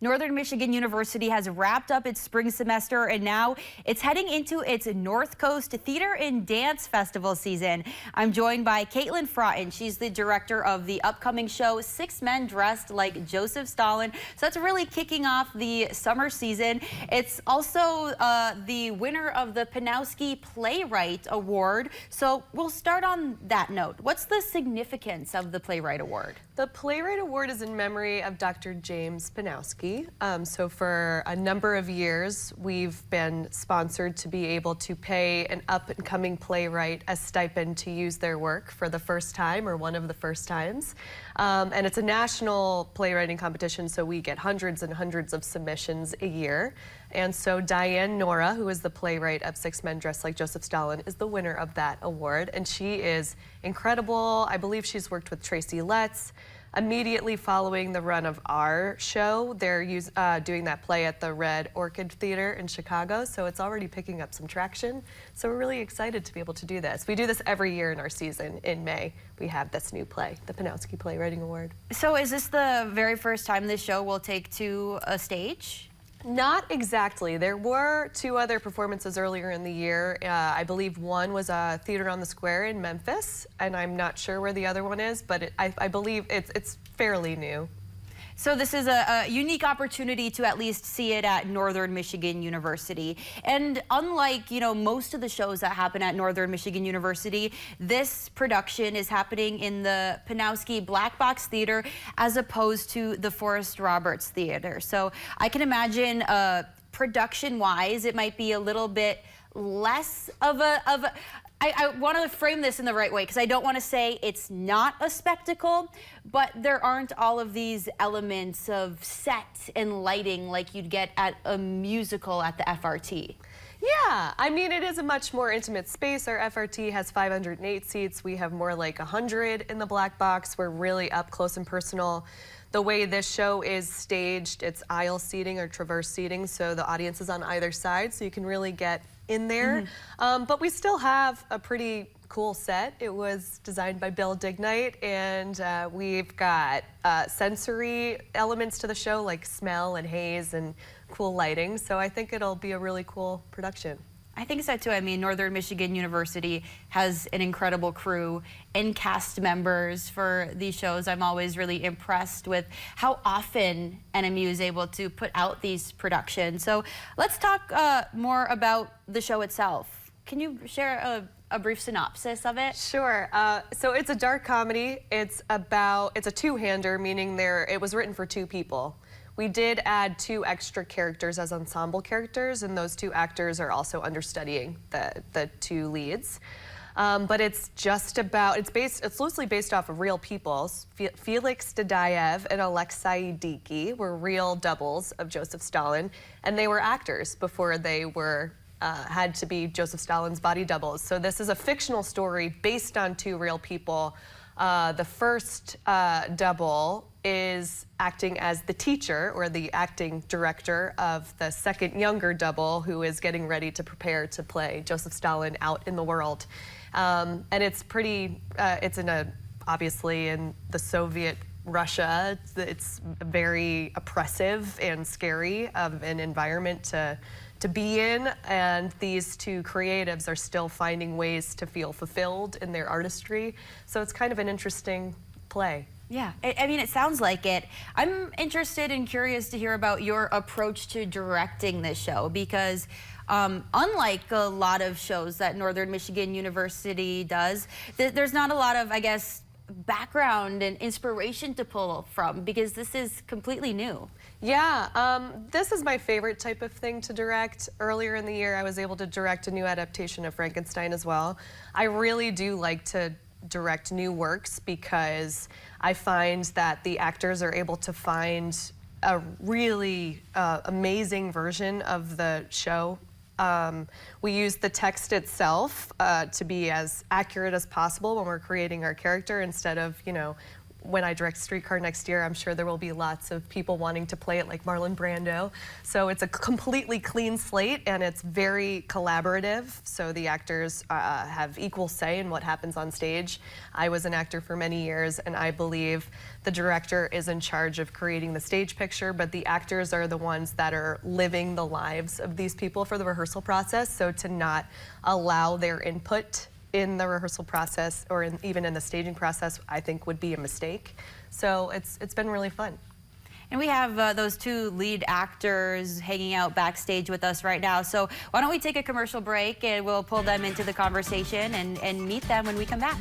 Northern Michigan University has wrapped up its spring semester and now it's heading into its North Coast Theater and Dance Festival season. I'm joined by Kaitlyn Frotton. She's the director of the upcoming show, Six Men Dressed Like Joseph Stalin. So that's really kicking off the summer season. It's also the winner of the Panowski Playwright Award. So we'll start on that note. What's the significance of the Playwright Award? The Playwright Award is in memory of Dr. James Panowski. So for a number of years, we've been sponsored to be able to pay an up-and-coming playwright a stipend to use their work for the first time or one of the first times. And it's a national playwriting competition, so we get hundreds and hundreds of submissions a year. And so Diane Nora, who is the playwright of Six Men Dressed Like Joseph Stalin, is the winner of that award. And she is incredible. I believe she's worked with Tracy Letts. Immediately following the run of our show, they're doing that play at the Red Orchid Theater in Chicago, so it's already picking up some traction. So we're really excited to be able to do this. We do this every year in our season. In May, we have this new play, the Panowski Playwright Award. So is this the very first time this show will take to a stage? Not exactly. There were two other performances earlier in the year. I believe one was a Theater on the Square in Memphis, and I'm not sure where the other one is, but I believe it's fairly new. So this is a unique opportunity to at least see it at Northern Michigan University. And unlike, most of the shows that happen at Northern Michigan University, this production is happening in the Panowski Black Box Theater as opposed to the Forrest Roberts Theater. So I can imagine production-wise, it might be a little bit less of a I want to frame this in the right way because I don't want to say it's not a spectacle, but there aren't all of these elements of set and lighting like you'd get at a musical at the FRT. Yeah, I mean, it is a much more intimate space. Our FRT has 508 seats. We have more like 100 in the black box. We're really up close and personal. The way this show is staged, it's aisle seating or traverse seating, so the audience is on either side, so you can really get in there. But we still have a pretty cool set. It was designed by Bill Dignight, and we've got sensory elements to the show like smell and haze and cool lighting, so I think it'll be a really cool production. I think so too. I mean, Northern Michigan University has an incredible crew and cast members for these shows. I'm always really impressed with how often NMU is able to put out these productions. So let's talk more about the show itself. Can you share a brief synopsis of it? Sure. So it's a dark comedy. It's a two-hander, meaning it was written for two people. We did add two extra characters as ensemble characters, and those two actors are also understudying the two leads. But it's loosely based off of real people. Felix Dadayev and Alexei Diki were real doubles of Joseph Stalin, and they were actors before they were had to be Joseph Stalin's body doubles. So this is a fictional story based on two real people. The first double is acting as the teacher or the acting director of the second younger double who is getting ready to prepare to play Joseph Stalin out in the world. And it's obviously in the Soviet Russia. It's very oppressive and scary of an environment to be in, and these two creatives are still finding ways to feel fulfilled in their artistry. So it's kind of an interesting play. Yeah, I mean, it sounds like it. I'm interested and curious to hear about your approach to directing this show because unlike a lot of shows that Northern Michigan University does, there's not a lot of, I guess, background and inspiration to pull from because this is completely new. Yeah, this is my favorite type of thing to direct. Earlier in the year, I was able to direct a new adaptation of Frankenstein as well. I really do like to direct new works because I find that the actors are able to find a really amazing version of the show. We use the text itself to be as accurate as possible when we're creating our character instead of, when I direct Streetcar next year, I'm sure there will be lots of people wanting to play it, like Marlon Brando. So it's a completely clean slate, and it's very collaborative. So the actors have equal say in what happens on stage. I was an actor for many years, and I believe the director is in charge of creating the stage picture, but the actors are the ones that are living the lives of these people for the rehearsal process. So to not allow their input in the rehearsal process or even in the staging process, I think would be a mistake. So it's been really fun. And we have those two lead actors hanging out backstage with us right now. So why don't we take a commercial break and we'll pull them into the conversation and meet them when we come back.